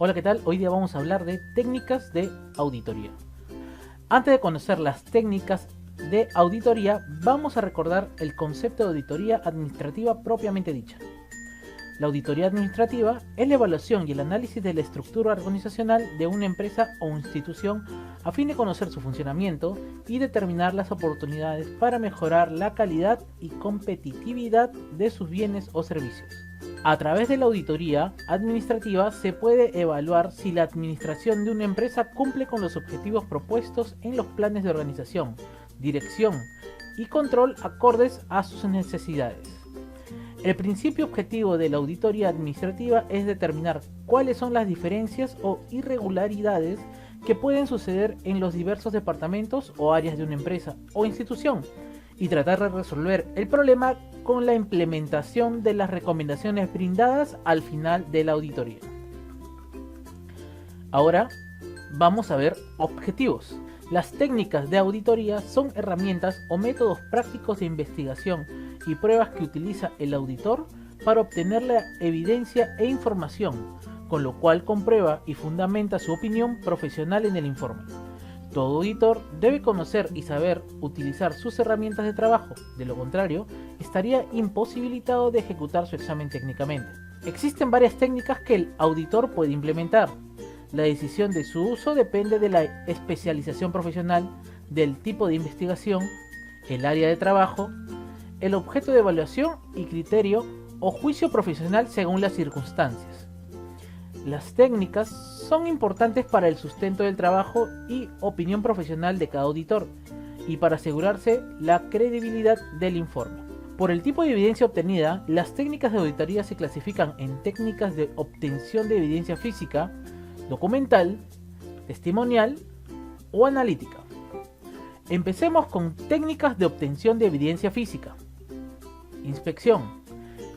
Hola, ¿qué tal? Hoy día vamos a hablar de técnicas de auditoría. Antes de conocer las técnicas de auditoría, vamos a recordar el concepto de auditoría administrativa propiamente dicha. La auditoría administrativa es la evaluación y el análisis de la estructura organizacional de una empresa o institución a fin de conocer su funcionamiento y determinar las oportunidades para mejorar la calidad y competitividad de sus bienes o servicios. A través de la auditoría administrativa se puede evaluar si la administración de una empresa cumple con los objetivos propuestos en los planes de organización, dirección y control acordes a sus necesidades. El principio objetivo de la auditoría administrativa es determinar cuáles son las diferencias o irregularidades que pueden suceder en los diversos departamentos o áreas de una empresa o institución y tratar de resolver el problema con la implementación de las recomendaciones brindadas al final de la auditoría. Ahora vamos a ver objetivos. Las técnicas de auditoría son herramientas o métodos prácticos de investigación y pruebas que utiliza el auditor para obtener la evidencia e información, con lo cual comprueba y fundamenta su opinión profesional en el informe. Todo auditor debe conocer y saber utilizar sus herramientas de trabajo, de lo contrario, estaría imposibilitado de ejecutar su examen técnicamente. Existen varias técnicas que el auditor puede implementar. La decisión de su uso depende de la especialización profesional, del tipo de investigación, el área de trabajo, el objeto de evaluación y criterio o juicio profesional según las circunstancias. Las técnicas son importantes para el sustento del trabajo y opinión profesional de cada auditor y para asegurarse la credibilidad del informe. Por el tipo de evidencia obtenida, las técnicas de auditoría se clasifican en técnicas de obtención de evidencia física, documental, testimonial o analítica. Empecemos con técnicas de obtención de evidencia física. Inspección.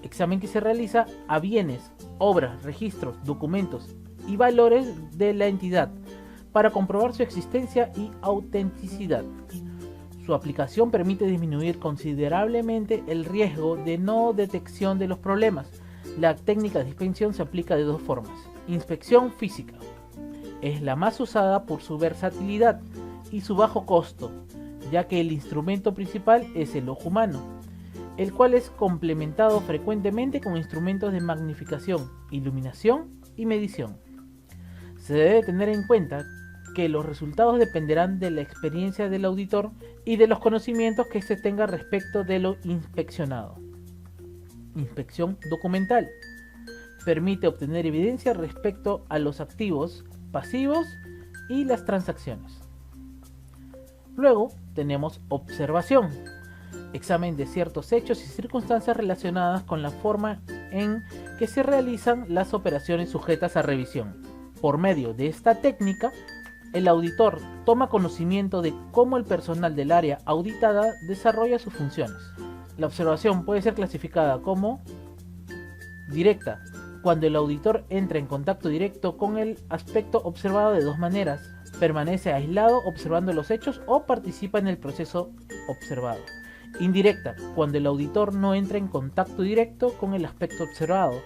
Examen que se realiza a bienes, obras, registros, documentos y valores de la entidad para comprobar su existencia y autenticidad. Su aplicación permite disminuir considerablemente el riesgo de no detección de los problemas. La técnica de inspección se aplica de dos formas. Inspección física. Es la más usada por su versatilidad y su bajo costo, ya que el instrumento principal es el ojo humano, el cual es complementado frecuentemente con instrumentos de magnificación, iluminación y medición. Se debe tener en cuenta que los resultados dependerán de la experiencia del auditor y de los conocimientos que éste tenga respecto de lo inspeccionado. Inspección documental. Permite obtener evidencia respecto a los activos, pasivos y las transacciones. Luego tenemos observación. Examen de ciertos hechos y circunstancias relacionadas con la forma en que se realizan las operaciones sujetas a revisión. Por medio de esta técnica, el auditor toma conocimiento de cómo el personal del área auditada desarrolla sus funciones. La observación puede ser clasificada como directa, cuando el auditor entra en contacto directo con el aspecto observado de dos maneras: permanece aislado observando los hechos o participa en el proceso observado. Indirecta, cuando el auditor no entra en contacto directo con el aspecto observado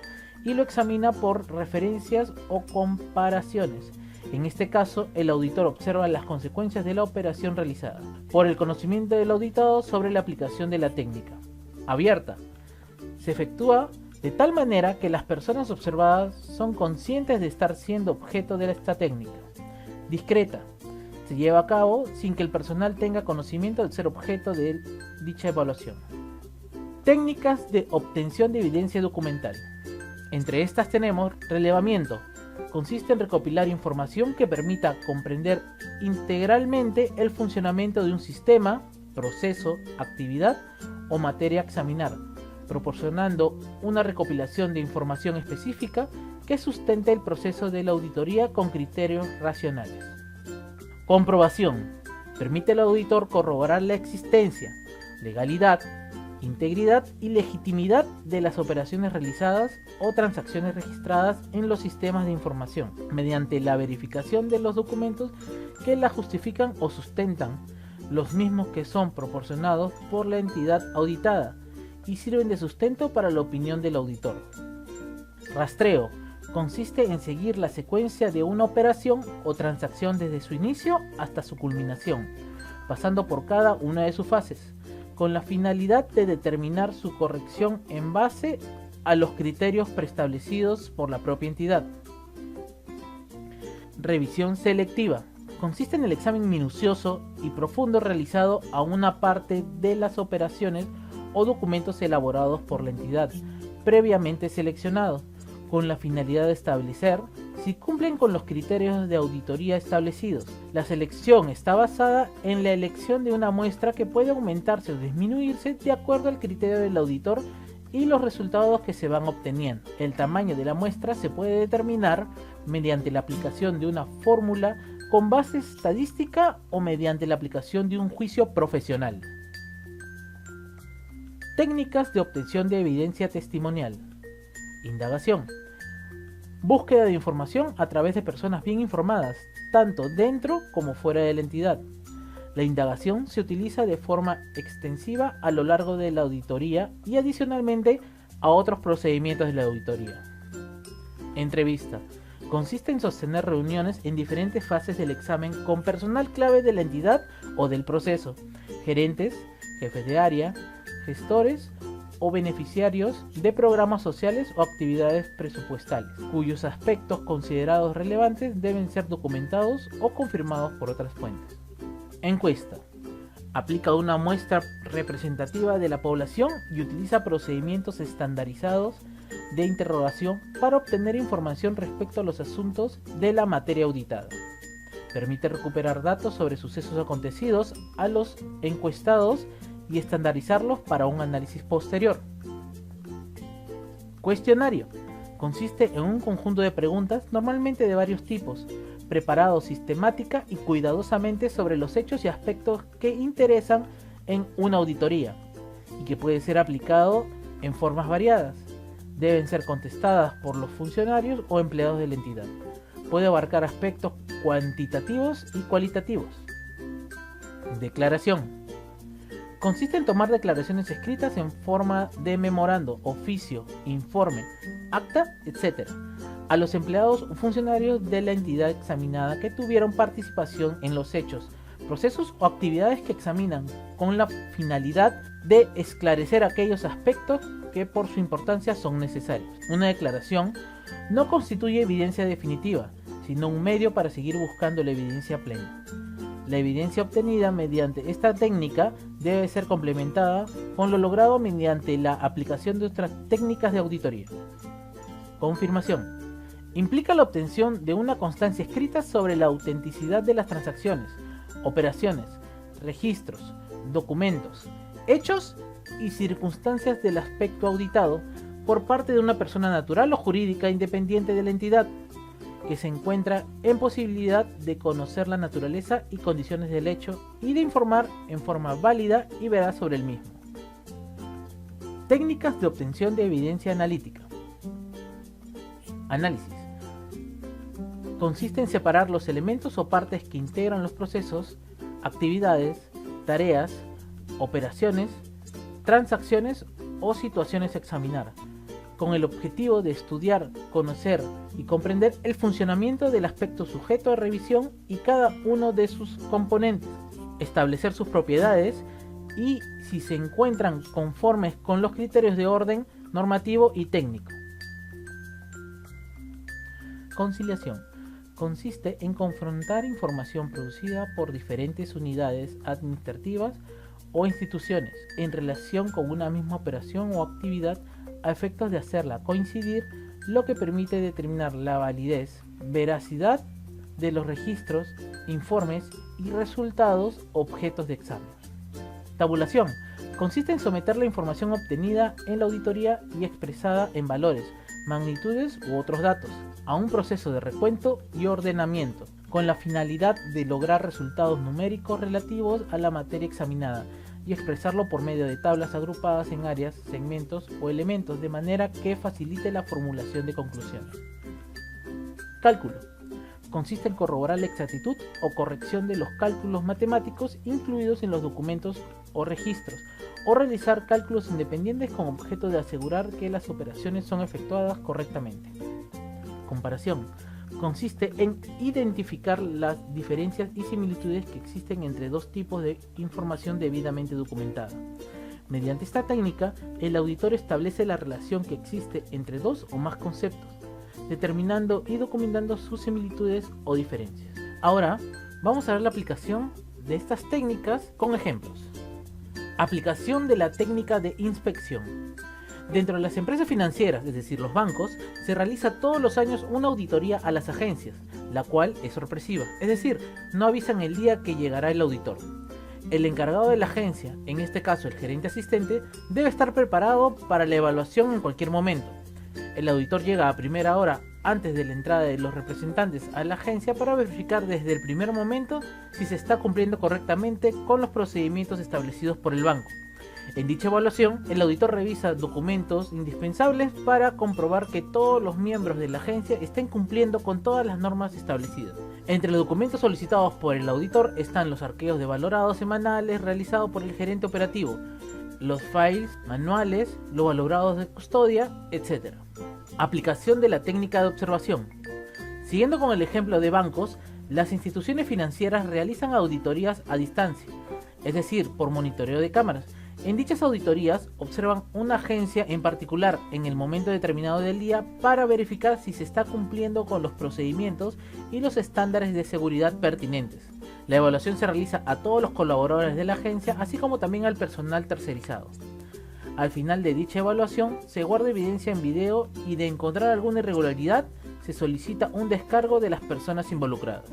y lo examina por referencias o comparaciones. En este caso, el auditor observa las consecuencias de la operación realizada, por el conocimiento del auditado sobre la aplicación de la técnica. Abierta. Se efectúa de tal manera que las personas observadas son conscientes de estar siendo objeto de esta técnica. Discreta. Se lleva a cabo sin que el personal tenga conocimiento de ser objeto de dicha evaluación. Técnicas de obtención de evidencia documental. Entre estas tenemos relevamiento. Consiste en recopilar información que permita comprender integralmente el funcionamiento de un sistema, proceso, actividad o materia a examinar, proporcionando una recopilación de información específica que sustente el proceso de la auditoría con criterios racionales. Comprobación. Permite al auditor corroborar la existencia, legalidad, integridad y legitimidad de las operaciones realizadas o transacciones registradas en los sistemas de información, mediante la verificación de los documentos que la justifican o sustentan, los mismos que son proporcionados por la entidad auditada y sirven de sustento para la opinión del auditor. Rastreo. Consiste en seguir la secuencia de una operación o transacción desde su inicio hasta su culminación, pasando por cada una de sus fases, con la finalidad de determinar su corrección en base a los criterios preestablecidos por la propia entidad. Revisión selectiva. Consiste en el examen minucioso y profundo realizado a una parte de las operaciones o documentos elaborados por la entidad, previamente seleccionados, con la finalidad de establecer si cumplen con los criterios de auditoría establecidos. La selección está basada en la elección de una muestra que puede aumentarse o disminuirse de acuerdo al criterio del auditor y los resultados que se van obteniendo. El tamaño de la muestra se puede determinar mediante la aplicación de una fórmula con base estadística o mediante la aplicación de un juicio profesional. Técnicas de obtención de evidencia testimonial. Indagación. Búsqueda de información a través de personas bien informadas, tanto dentro como fuera de la entidad. La indagación se utiliza de forma extensiva a lo largo de la auditoría y adicionalmente a otros procedimientos de la auditoría. Entrevista. Consiste en sostener reuniones en diferentes fases del examen con personal clave de la entidad o del proceso, gerentes, jefes de área, gestores o beneficiarios de programas sociales o actividades presupuestales, cuyos aspectos considerados relevantes deben ser documentados o confirmados por otras fuentes. Encuesta. Aplica una muestra representativa de la población y utiliza procedimientos estandarizados de interrogación para obtener información respecto a los asuntos de la materia auditada. Permite recuperar datos sobre sucesos acontecidos a los encuestados y estandarizarlos para un análisis posterior. Cuestionario. Consiste en un conjunto de preguntas, normalmente de varios tipos, preparados sistemática y cuidadosamente sobre los hechos y aspectos que interesan en una auditoría, y que puede ser aplicado en formas variadas. Deben ser contestadas por los funcionarios o empleados de la entidad. Puede abarcar aspectos cuantitativos y cualitativos. Declaración. Consiste en tomar declaraciones escritas en forma de memorando, oficio, informe, acta, etc. a los empleados o funcionarios de la entidad examinada que tuvieron participación en los hechos, procesos o actividades que examinan, con la finalidad de esclarecer aquellos aspectos que por su importancia son necesarios. Una declaración no constituye evidencia definitiva, sino un medio para seguir buscando la evidencia plena. La evidencia obtenida mediante esta técnica debe ser complementada con lo logrado mediante la aplicación de otras técnicas de auditoría. Confirmación. Implica la obtención de una constancia escrita sobre la autenticidad de las transacciones, operaciones, registros, documentos, hechos y circunstancias del aspecto auditado por parte de una persona natural o jurídica independiente de la entidad, que se encuentra en posibilidad de conocer la naturaleza y condiciones del hecho y de informar en forma válida y veraz sobre el mismo. Técnicas de obtención de evidencia analítica. Análisis. Consiste en separar los elementos o partes que integran los procesos, actividades, tareas, operaciones, transacciones o situaciones a examinar, con el objetivo de estudiar, conocer y comprender el funcionamiento del aspecto sujeto a revisión y cada uno de sus componentes, establecer sus propiedades y si se encuentran conformes con los criterios de orden normativo y técnico. Conciliación. Consiste en confrontar información producida por diferentes unidades administrativas o instituciones en relación con una misma operación o actividad a efectos de hacerla coincidir, lo que permite determinar la validez, veracidad de los registros, informes y resultados objetos de examen. Tabulación. Consiste en someter la información obtenida en la auditoría y expresada en valores, magnitudes u otros datos a un proceso de recuento y ordenamiento, con la finalidad de lograr resultados numéricos relativos a la materia examinada y expresarlo por medio de tablas agrupadas en áreas, segmentos o elementos de manera que facilite la formulación de conclusiones. Cálculo. Consiste en corroborar la exactitud o corrección de los cálculos matemáticos incluidos en los documentos o registros, o realizar cálculos independientes con objeto de asegurar que las operaciones son efectuadas correctamente. comparación. Consiste en identificar las diferencias y similitudes que existen entre dos tipos de información debidamente documentada. Mediante esta técnica, el auditor establece la relación que existe entre dos o más conceptos, determinando y documentando sus similitudes o diferencias. Ahora, vamos a ver la aplicación de estas técnicas con ejemplos. Aplicación de la técnica de inspección. Dentro de las empresas financieras, es decir, los bancos, se realiza todos los años una auditoría a las agencias, la cual es sorpresiva, es decir, no avisan el día que llegará el auditor. El encargado de la agencia, en este caso el gerente asistente, debe estar preparado para la evaluación en cualquier momento. El auditor llega a primera hora antes de la entrada de los representantes a la agencia para verificar desde el primer momento si se está cumpliendo correctamente con los procedimientos establecidos por el banco. En dicha evaluación, el auditor revisa documentos indispensables para comprobar que todos los miembros de la agencia estén cumpliendo con todas las normas establecidas. Entre los documentos solicitados por el auditor están los arqueos de valorados semanales realizados por el gerente operativo, los files, manuales, los valorados de custodia, etc. Aplicación de la técnica de observación. Siguiendo con el ejemplo de bancos, las instituciones financieras realizan auditorías a distancia, es decir, por monitoreo de cámaras. En dichas auditorías observan una agencia en particular en el momento determinado del día para verificar si se está cumpliendo con los procedimientos y los estándares de seguridad pertinentes. La evaluación se realiza a todos los colaboradores de la agencia, así como también al personal tercerizado. Al final de dicha evaluación se guarda evidencia en video y de encontrar alguna irregularidad se solicita un descargo de las personas involucradas.